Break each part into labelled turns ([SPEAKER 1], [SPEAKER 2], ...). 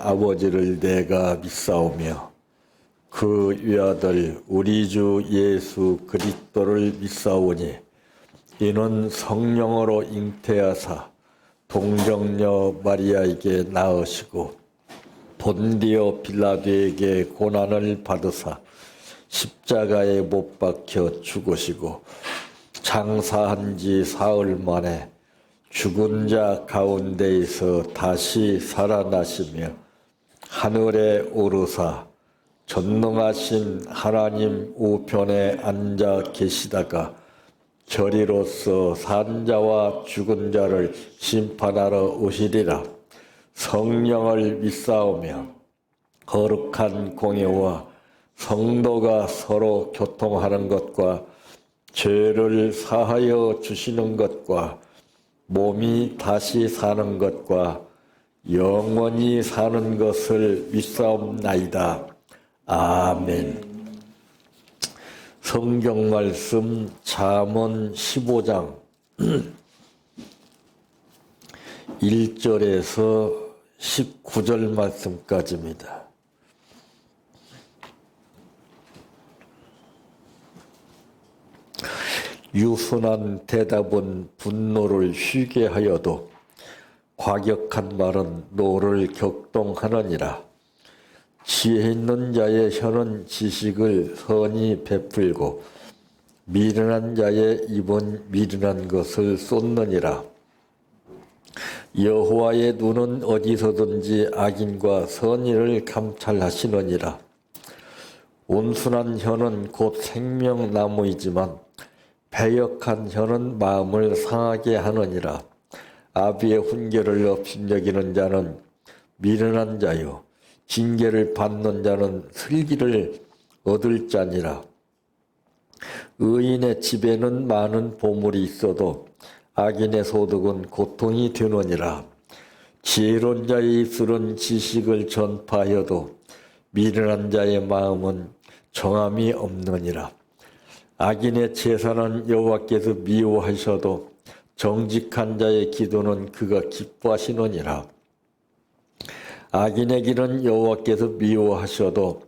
[SPEAKER 1] 아버지를 내가 믿사오며 그 외아들 우리 주 예수 그리스도를 믿사오니 이는 성령으로 잉태하사 동정녀 마리아에게 낳으시고 본디오 빌라도에게 고난을 받으사 십자가에 못 박혀 죽으시고 장사한 지 사흘 만에 죽은 자 가운데에서 다시 살아나시며 하늘에 오르사 전능하신 하나님 우편에 앉아 계시다가 저리로서 산 자와 죽은 자를 심판하러 오시리라. 성령을 믿사오며 거룩한 공예와 성도가 서로 교통하는 것과 죄를 사하여 주시는 것과 몸이 다시 사는 것과 영원히 사는 것을 믿사옵나이다. 아멘. 성경 말씀 잠언 15장 1절에서 19절 말씀까지입니다. 유순한 대답은 분노를 쉬게 하여도 과격한 말은 노를 격동하느니라. 지혜 있는 자의 혀는 지식을 선히 베풀고 미련한 자의 입은 미련한 것을 쏟느니라. 여호와의 눈은 어디서든지 악인과 선의를 감찰하시느니라. 온순한 혀는 곧 생명나무이지만 배역한 혀는 마음을 상하게 하느니라. 아비의 훈계를 업신여기는 자는 미련한 자요 징계를 받는 자는 슬기를 얻을 자니라. 의인의 집에는 많은 보물이 있어도 악인의 소득은 고통이 되느니라. 지혜로운 자의 입술은 지식을 전파하여도 미련한 자의 마음은 정함이 없느니라. 악인의 제사는 여호와께서 미워하셔도 정직한 자의 기도는 그가 기뻐하시느니라. 악인의 길은 여호와께서 미워하셔도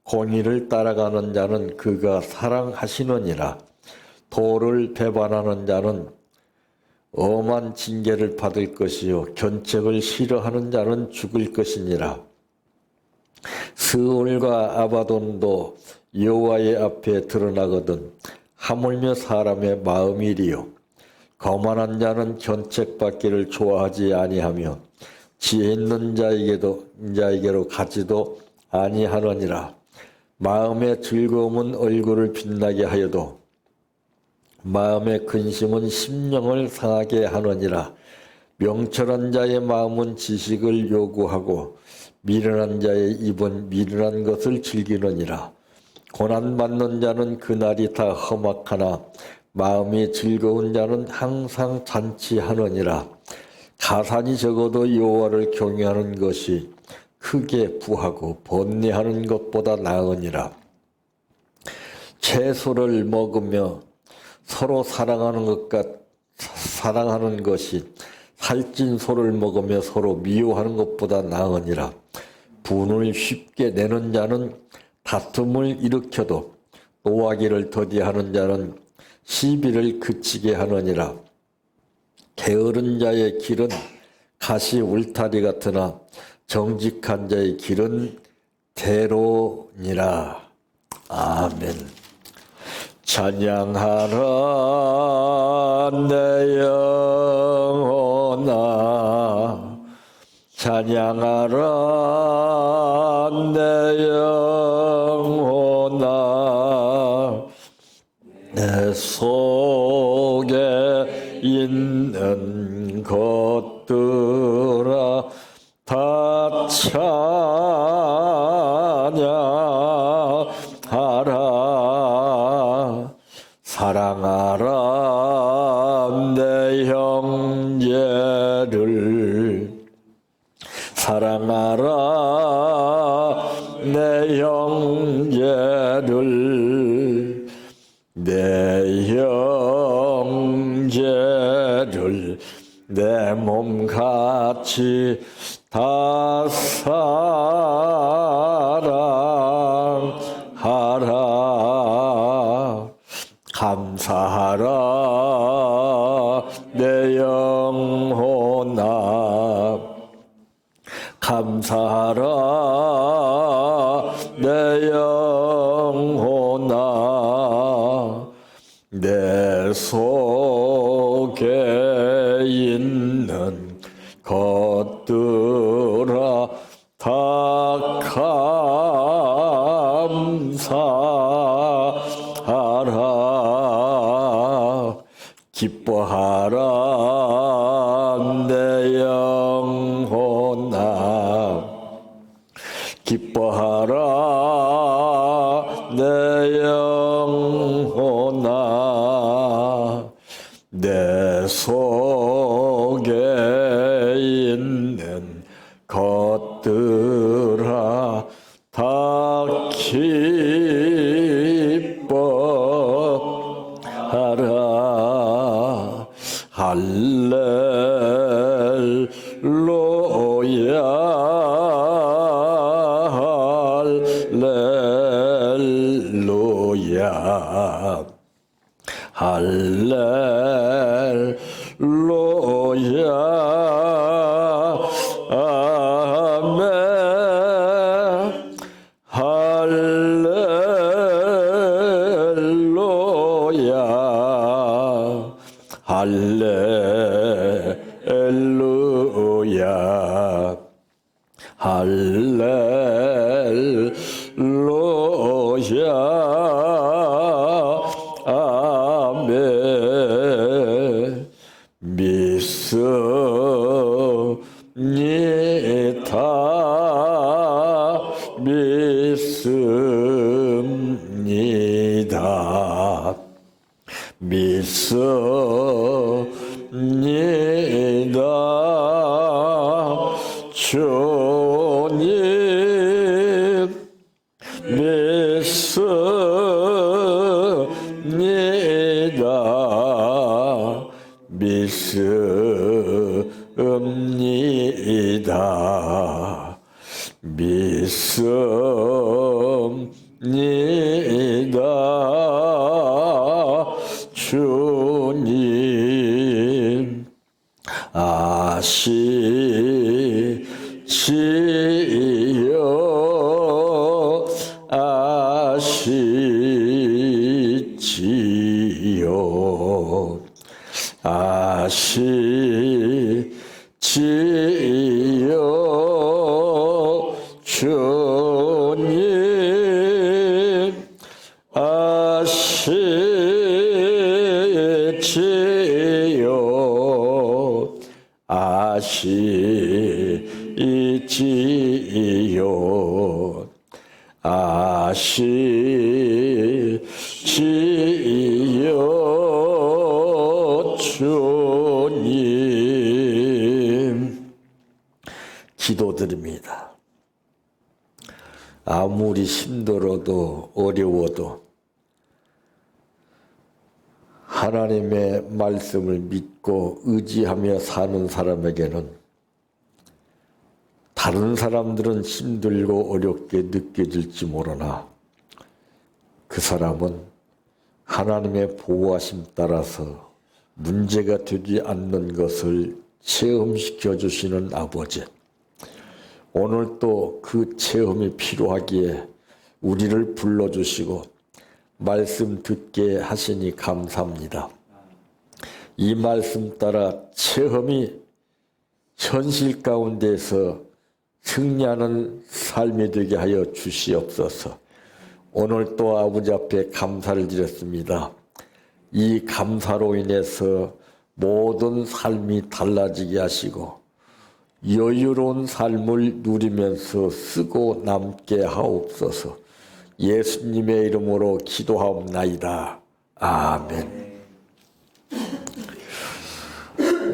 [SPEAKER 1] 공의를 따라가는 자는 그가 사랑하시느니라. 도를 배반하는 자는 엄한 징계를 받을 것이요 견책을 싫어하는 자는 죽을 것이니라. 스올과 아바돈도 여호와의 앞에 드러나거든 하물며 사람의 마음이리요. 거만한 자는 견책받기를 좋아하지 아니하며 지혜 있는 자에게로 가지도 아니하느니라. 마음의 즐거움은 얼굴을 빛나게 하여도 마음의 근심은 심령을 상하게 하느니라. 명철한 자의 마음은 지식을 요구하고 미련한 자의 입은 미련한 것을 즐기느니라. 고난받는 자는 그날이 다 험악하나 마음이 즐거운 자는 항상 잔치하느니라. 가산이 적어도 여호와를 경외하는 것이 크게 부하고 번뇌하는 것보다 나으니라. 채소를 먹으며 서로 사랑하는 것이 살찐 소를 먹으며 서로 미워하는 것보다 나으니라. 분을 쉽게 내는 자는 다툼을 일으켜도 노하기를 더디하는 자는 시비를 그치게 하느니라. 게으른 자의 길은 가시 울타리 같으나 정직한 자의 길은 대로니라. 아멘. 찬양하라 내 영혼아, 찬양하라 내 영혼아, 내 속에 있는 것들아 다 찬양하라. 사랑하라 내 형제를, 사랑하라 내 형제를, 내 형제를 내 몸같이 다 사랑하라. 감사하라 내 영혼아. 감사하라 내 영혼아. 내 속에 있는 것들아 다 감사하라. 기뻐하라 내 영혼아. 기뻐하라 내 영혼아. 내 속에 있는 것들아 다 기뻐하라. 할렐루야. 할렐루야. 할렐루야. 아멘. 할렐루야. 할렐루야. 할렐루야. 아멘. 믿습니다. 믿습니다. 믿습니다. 주님 믿습니다. 믿습니다. 믿습니다. 주님 아시지요. 아시지요. 아시지요. 주님 아시지요. 아시지요. 아시지요. 주님 기도드립니다. 아무리 힘들어도 어려워도 하나님의 말씀을 믿고 의지하며 사는 사람에게는 다른 사람들은 힘들고 어렵게 느껴질지 모르나 그 사람은 하나님의 보호하심 따라서 문제가 되지 않는 것을 체험시켜 주시는 아버지, 오늘 또 그 체험이 필요하기에 우리를 불러주시고 말씀 듣게 하시니 감사합니다. 이 말씀 따라 체험이 현실 가운데서 승리하는 삶이 되게 하여 주시옵소서. 오늘 또 아버지 앞에 감사를 드렸습니다. 이 감사로 인해서 모든 삶이 달라지게 하시고 여유로운 삶을 누리면서 쓰고 남게 하옵소서. 예수님의 이름으로 기도하옵나이다. 아멘.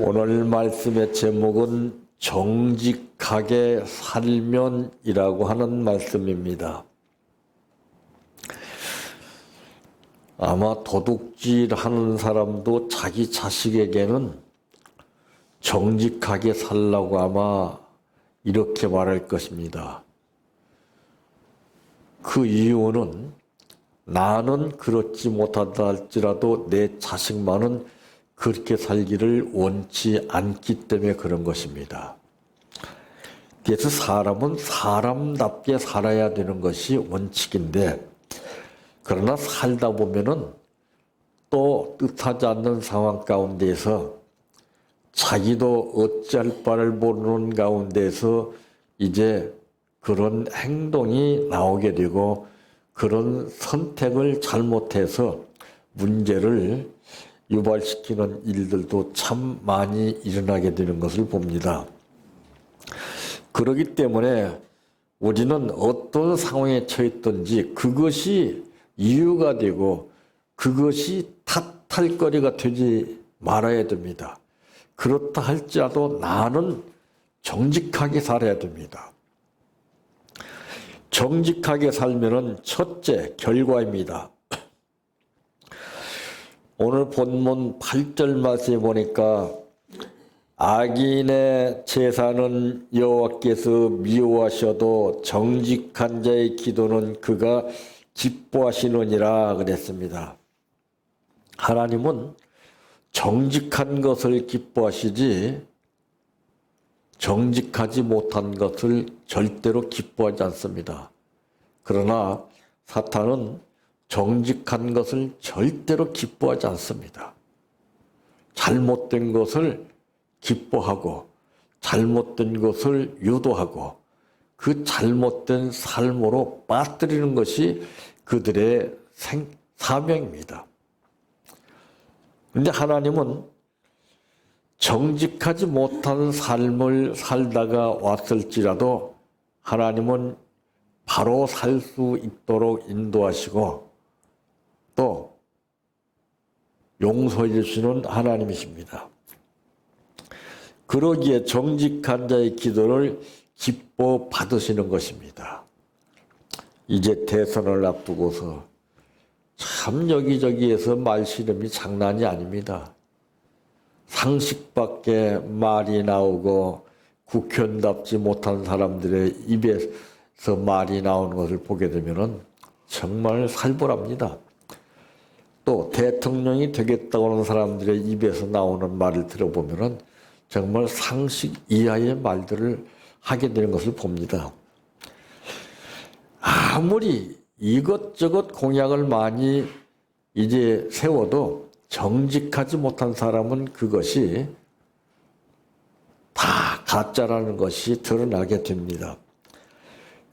[SPEAKER 1] 오늘 말씀의 제목은 정직하게 살면이라고 하는 말씀입니다. 아마 도둑질하는 사람도 자기 자식에게는 정직하게 살라고 아마 이렇게 말할 것입니다. 그 이유는 나는 그렇지 못하다 할지라도 내 자식만은 그렇게 살기를 원치 않기 때문에 그런 것입니다. 그래서 사람은 사람답게 살아야 되는 것이 원칙인데, 그러나 살다 보면은 또 뜻하지 않는 상황 가운데서 자기도 어찌할 바를 모르는 가운데서 이제 그런 행동이 나오게 되고 그런 선택을 잘못해서 문제를 유발시키는 일들도 참 많이 일어나게 되는 것을 봅니다. 그렇기 때문에 우리는 어떤 상황에 처했든지 그것이 이유가 되고 그것이 탓할 거리가 되지 말아야 됩니다. 그렇다 할지라도 나는 정직하게 살아야 됩니다. 정직하게 살면은 첫째 결과입니다. 오늘 본문 8절 말씀에 보니까 악인의 제사는 여호와께서 미워하셔도 정직한 자의 기도는 그가 기뻐하시느니라 그랬습니다. 하나님은 정직한 것을 기뻐하시지 정직하지 못한 것을 절대로 기뻐하지 않습니다. 그러나 사탄은 정직한 것을 절대로 기뻐하지 않습니다. 잘못된 것을 기뻐하고 잘못된 것을 유도하고 그 잘못된 삶으로 빠뜨리는 것이 그들의 사명입니다. 그런데 하나님은 정직하지 못한 삶을 살다가 왔을지라도 하나님은 바로 살 수 있도록 인도하시고 또 용서해 주시는 하나님이십니다. 그러기에 정직한 자의 기도를 기뻐 받으시는 것입니다. 이제 대선을 앞두고서 참 여기저기에서 말씨름이 장난이 아닙니다. 상식밖에 말이 나오고 국현답지 못한 사람들의 입에서 말이 나오는 것을 보게 되면 정말 살벌합니다. 또 대통령이 되겠다고 하는 사람들의 입에서 나오는 말을 들어보면 정말 상식 이하의 말들을 하게 되는 것을 봅니다. 아무리 이것저것 공약을 많이 이제 세워도 정직하지 못한 사람은 그것이 다 가짜라는 것이 드러나게 됩니다.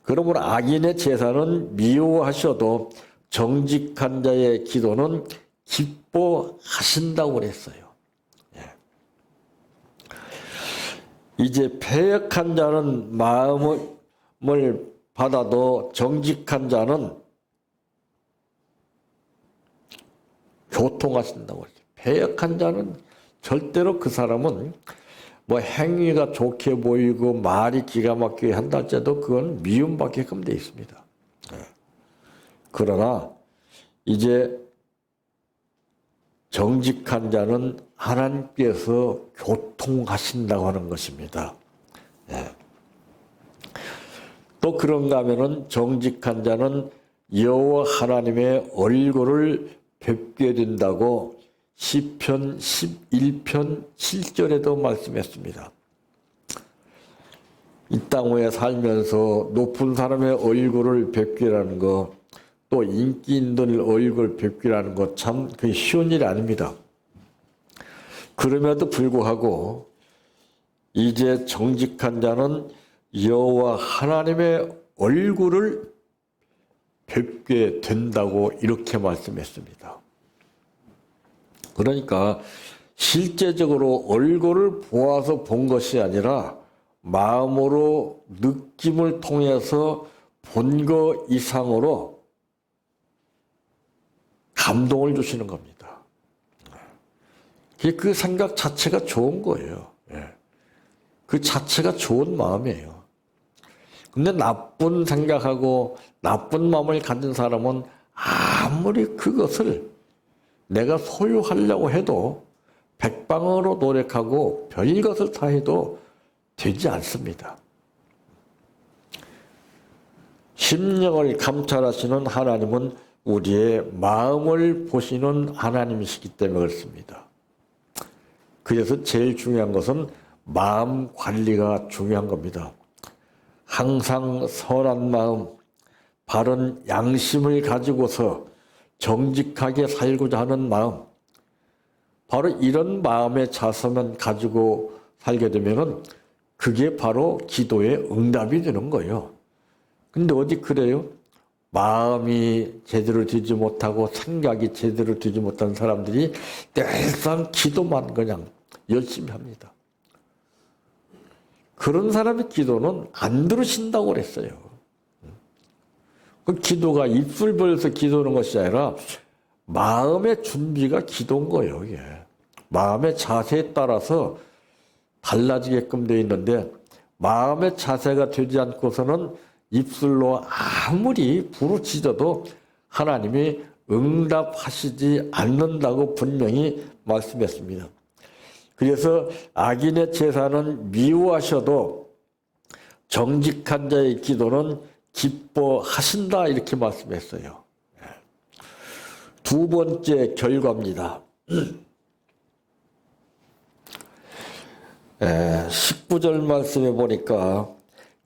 [SPEAKER 1] 그러므로 악인의 제사는 미워하셔도 정직한 자의 기도는 기뻐하신다고 그랬어요. 이제 패역한 자는 마음을 받아도 정직한 자는 교통하신다고 했어요. 패역한 자는 절대로 그 사람은 뭐 행위가 좋게 보이고 말이 기가 막히게 한다 할지라도 그건 미움받게끔 되어 있습니다. 그러나 이제 정직한 자는 하나님께서 교통하신다고 하는 것입니다. 또 그런가 하면은 정직한 자는 여호와 하나님의 얼굴을 뵙게 된다고 시편 11편 7절에도 말씀했습니다. 이 땅 위에 살면서 높은 사람의 얼굴을 뵙기라는 거, 또 인기 있는 얼굴 뵙기라는 거 참 그게 쉬운 일이 아닙니다. 그럼에도 불구하고 이제 정직한 자는 여호와 하나님의 얼굴을 뵙게 된다고 이렇게 말씀했습니다. 그러니까 실제적으로 얼굴을 보아서 본 것이 아니라 마음으로 느낌을 통해서 본 것 이상으로 감동을 주시는 겁니다. 그 생각 자체가 좋은 거예요. 그 자체가 좋은 마음이에요. 근데 나쁜 생각하고 나쁜 마음을 가진 사람은 아무리 그것을 내가 소유하려고 해도 백방으로 노력하고 별것을 다 해도 되지 않습니다. 심령을 감찰하시는 하나님은 우리의 마음을 보시는 하나님이시기 때문에 그렇습니다. 그래서 제일 중요한 것은 마음 관리가 중요한 겁니다. 항상 선한 마음, 바른 양심을 가지고서 정직하게 살고자 하는 마음, 바로 이런 마음의 자세만 가지고 살게 되면은 그게 바로 기도의 응답이 되는 거예요. 근데 어디 그래요? 마음이 제대로 되지 못하고 생각이 제대로 되지 못한 사람들이 늘상 기도만 그냥 열심히 합니다. 그런 사람의 기도는 안 들으신다고 그랬어요. 그 기도가 입술 벌려서 기도하는 것이 아니라 마음의 준비가 기도인 거예요, 이게. 마음의 자세에 따라서 달라지게끔 되어 있는데 마음의 자세가 되지 않고서는 입술로 아무리 부르짖어도 하나님이 응답하시지 않는다고 분명히 말씀했습니다. 그래서 악인의 제사는 미워하셔도 정직한 자의 기도는 기뻐하신다 이렇게 말씀했어요. 두 번째 결과입니다. 19절 말씀에 보니까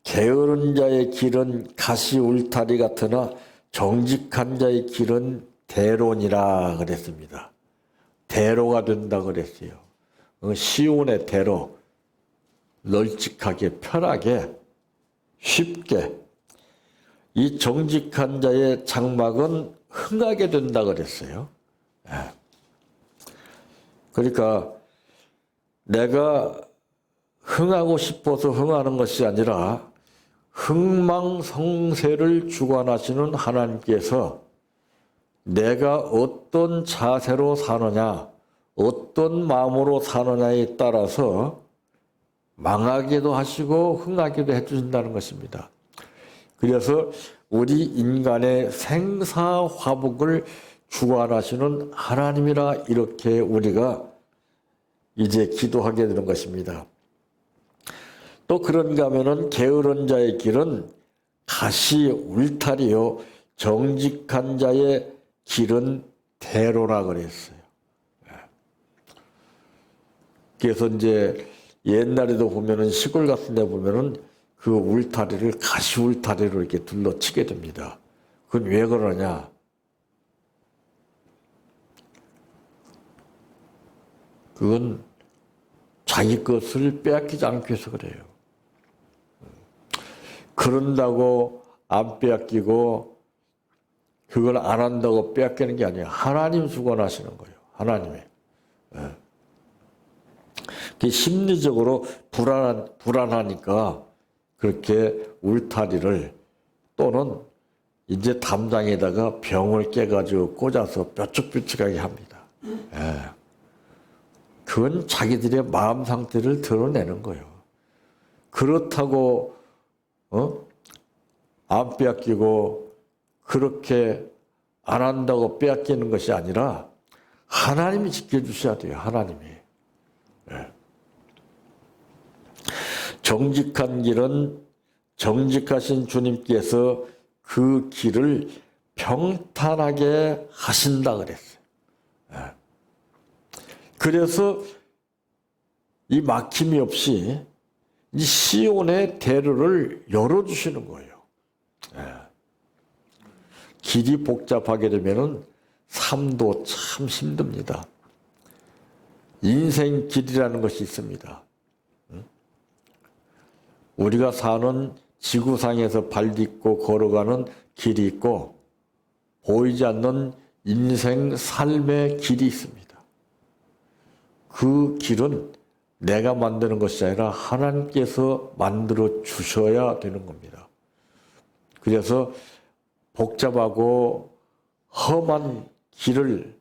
[SPEAKER 1] 게으른 자의 길은 가시 울타리 같으나 정직한 자의 길은 대로니라 그랬습니다. 대로가 된다 그랬어요. 시온의 대로, 널찍하게 편하게 쉽게. 이 정직한 자의 장막은 흥하게 된다 그랬어요. 그러니까 내가 흥하고 싶어서 흥하는 것이 아니라 흥망성쇠를 주관하시는 하나님께서 내가 어떤 자세로 사느냐, 어떤 마음으로 사느냐에 따라서 망하기도 하시고 흥하기도 해주신다는 것입니다. 그래서 우리 인간의 생사화복을 주관하시는 하나님이라 이렇게 우리가 이제 기도하게 되는 것입니다. 또 그런가 하면은 게으른 자의 길은 가시 울타리요 정직한 자의 길은 대로라 그랬어요. 그래서 이제 옛날에도 보면은 시골 같은 데 보면은 그 울타리를 가시 울타리로 이렇게 둘러치게 됩니다. 그건 왜 그러냐? 그건 자기 것을 빼앗기지 않기 위해서 그래요. 그런다고 안 빼앗기고 그걸 안 한다고 빼앗기는 게 아니에요. 하나님 주관하시는 거예요. 하나님이. 심리적으로 불안하니까 그렇게 울타리를 또는 이제 담장에다가 병을 깨가지고 꽂아서 뾰족뾰족하게 합니다. 그건 자기들의 마음 상태를 드러내는 거예요. 그렇다고 안 빼앗기고 그렇게 안 한다고 빼앗기는 것이 아니라 하나님이 지켜주셔야 돼요. 하나님이. 정직한 길은 정직하신 주님께서 그 길을 평탄하게 하신다 그랬어요. 그래서 이 막힘이 없이 이 시온의 대로를 열어주시는 거예요. 길이 복잡하게 되면은 삶도 참 힘듭니다. 인생 길이라는 것이 있습니다. 우리가 사는 지구상에서 발 딛고 걸어가는 길이 있고 보이지 않는 인생 삶의 길이 있습니다. 그 길은 내가 만드는 것이 아니라 하나님께서 만들어 주셔야 되는 겁니다. 그래서 복잡하고 험한 길을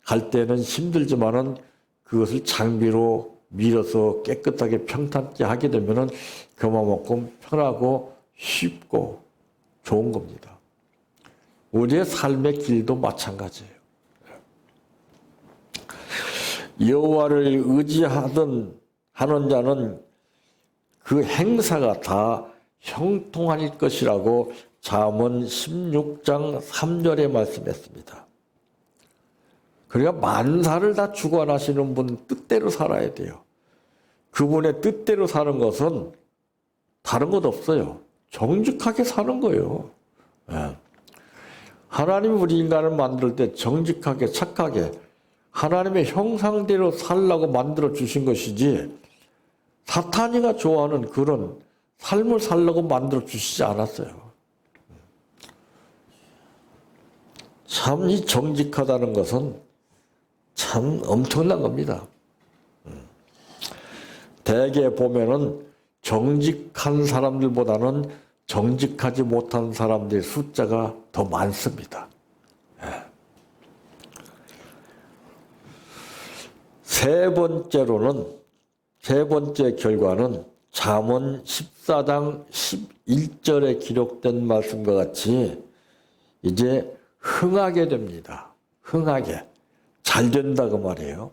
[SPEAKER 1] 갈 때는 힘들지만은 그것을 장비로 밀어서 깨끗하게 평탄하게 하게 되면은 그만큼 편하고 쉽고 좋은 겁니다. 우리의 삶의 길도 마찬가지예요. 여호와를 의지하던 하는 자는 그 행사가 다 형통할 것이라고 잠언 16장 3절에 말씀했습니다. 그러니까 만사를 다 주관하시는 분 뜻대로 살아야 돼요. 그분의 뜻대로 사는 것은 다른 것 없어요. 정직하게 사는 거예요. 하나님이 우리 인간을 만들 때 정직하게 착하게 하나님의 형상대로 살라고 만들어 주신 것이지 사탄이가 좋아하는 그런 삶을 살라고 만들어 주시지 않았어요. 참 이 정직하다는 것은 참 엄청난 겁니다. 대개 보면은 정직한 사람들보다는 정직하지 못한 사람들의 숫자가 더 많습니다. 세 번째 결과는 잠언 14장 11절에 기록된 말씀과 같이 이제 흥하게 됩니다. 흥하게. 잘 된다 그 말이에요.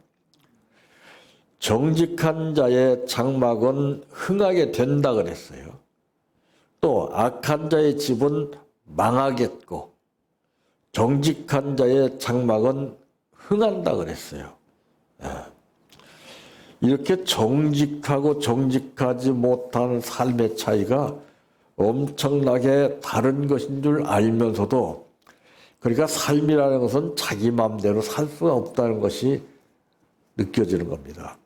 [SPEAKER 1] 정직한 자의 장막은 흥하게 된다 그랬어요. 또 악한 자의 집은 망하겠고 정직한 자의 장막은 흥한다 그랬어요. 이렇게 정직하고 정직하지 못한 삶의 차이가 엄청나게 다른 것인 줄 알면서도 그러니까 삶이라는 것은 자기 마음대로 살 수가 없다는 것이 느껴지는 겁니다.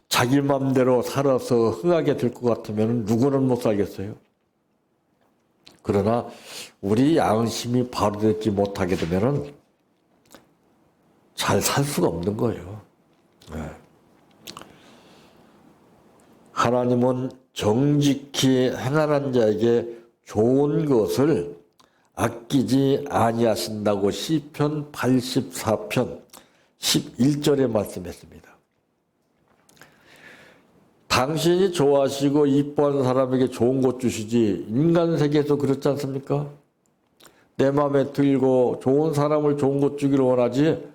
[SPEAKER 1] 자기 마음대로 살아서 흥하게 될 것 같으면 누구는 못 살겠어요. 그러나 우리 양심이 바로 되지 못하게 되면 잘 살 수가 없는 거예요. 하나님은 정직히 행하는 자에게 좋은 것을 아끼지 아니하신다고 시편 84편 11절에 말씀했습니다. 당신이 좋아하시고 이뻐하는 사람에게 좋은 것 주시지 인간 세계에서 그렇지 않습니까? 내 마음에 들고 좋은 사람을 좋은 것 주기를 원하지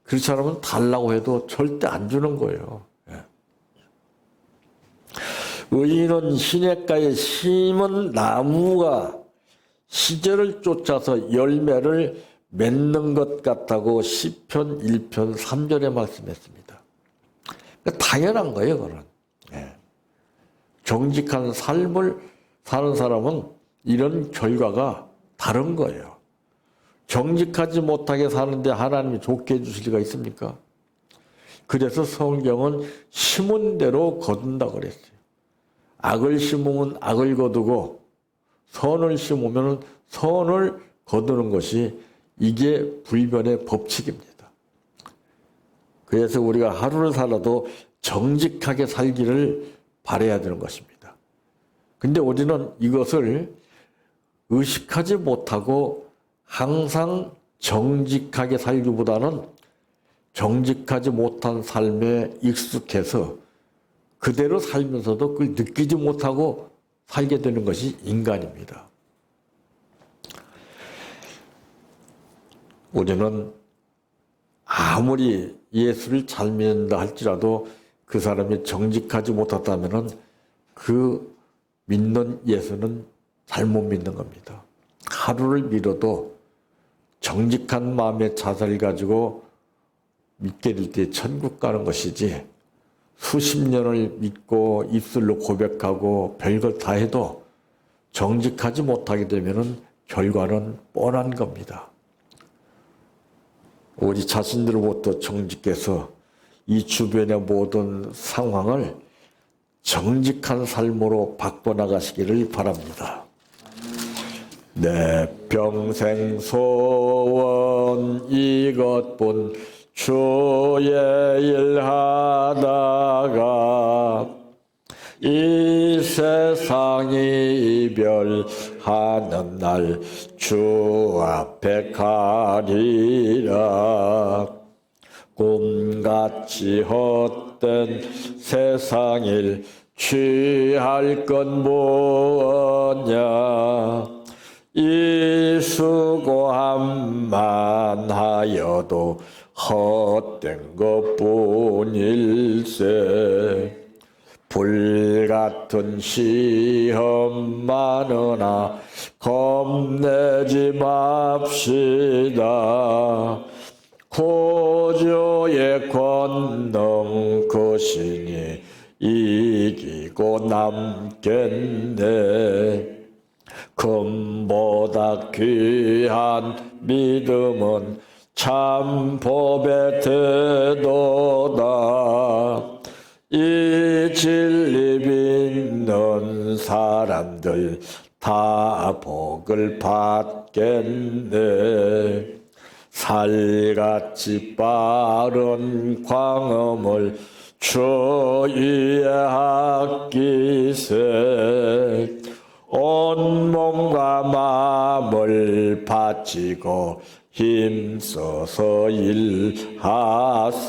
[SPEAKER 1] 그렇지 않으면 달라고 해도 절대 안 주는 거예요. 의인은 시냇가에 심은 나무가 시절을 쫓아서 열매를 맺는 것 같다고 시편 1편 3절에 말씀했습니다. 그러니까 당연한 거예요, 그건. 정직한 삶을 사는 사람은 이런 결과가 다른 거예요. 정직하지 못하게 사는데 하나님이 좋게 해주실 리가 있습니까? 그래서 성경은 심은 대로 거둔다고 그랬어요. 악을 심으면 악을 거두고 선을 심으면 선을 거두는 것이 이게 불변의 법칙입니다. 그래서 우리가 하루를 살아도 정직하게 살기를 바라야 되는 것입니다. 근데 우리는 이것을 의식하지 못하고 항상 정직하게 살기보다는 정직하지 못한 삶에 익숙해서 그대로 살면서도 그걸 느끼지 못하고 살게 되는 것이 인간입니다. 우리는 아무리 예수를 잘 믿는다 할지라도 그 사람이 정직하지 못하다면 그 믿는 예수는 잘못 믿는 겁니다. 하루를 믿어도 정직한 마음의 자세를 가지고 믿게 될 때 천국 가는 것이지 수십 년을 믿고 입술로 고백하고 별걸 다 해도 정직하지 못하게 되면 결과는 뻔한 겁니다. 우리 자신들로부터 정직해서 이 주변의 모든 상황을 정직한 삶으로 바꿔나가시기를 바랍니다. 내 평생 소원 이것뿐 주의 일 하다가 이 세상이 이별하는 날 주 앞에 가리라. 꿈같이 헛된 세상일 취할 건 뭐냐. 이 수고함만 하여도 헛된 것뿐일세. 불같은 시험 많으나 겁내지 맙시다. 구주의 권능 그 신이 이기고 남겠네. 금보다 귀한 믿음은 참 법의 태도다. 이 진리 믿는 사람들 다 복을 받겠네. 살같이 빠른 광음을 주 위에 아끼세. 온 몸과 마음을 바치고 힘써서 일하세.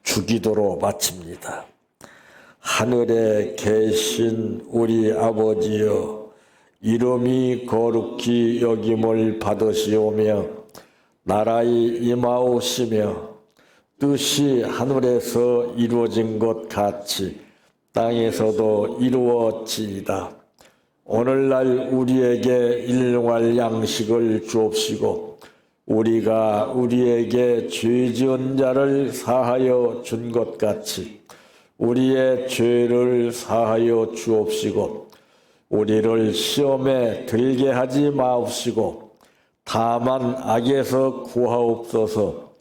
[SPEAKER 1] 주기도로 마칩니다. 하늘에 계신 우리 아버지여, 이름이 거룩히 여김을 받으시오며 나라의 임하오시며 뜻이 하늘에서 이루어진 것 같이 땅에서도 이루어지이다. 오늘날 우리에게 일용할 양식을 주옵시고 우리가 우리에게 죄 지은 자를 사하여 준 것 같이 우리의 죄를 사하여 주옵시고 우리를 시험에 들게 하지 마옵시고 다만 악에서 구하옵소서.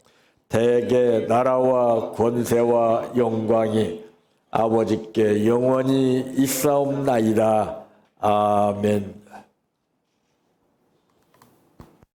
[SPEAKER 1] 대개 나라와 권세와 영광이 아버지께 영원히 있사옵나이다. 아멘.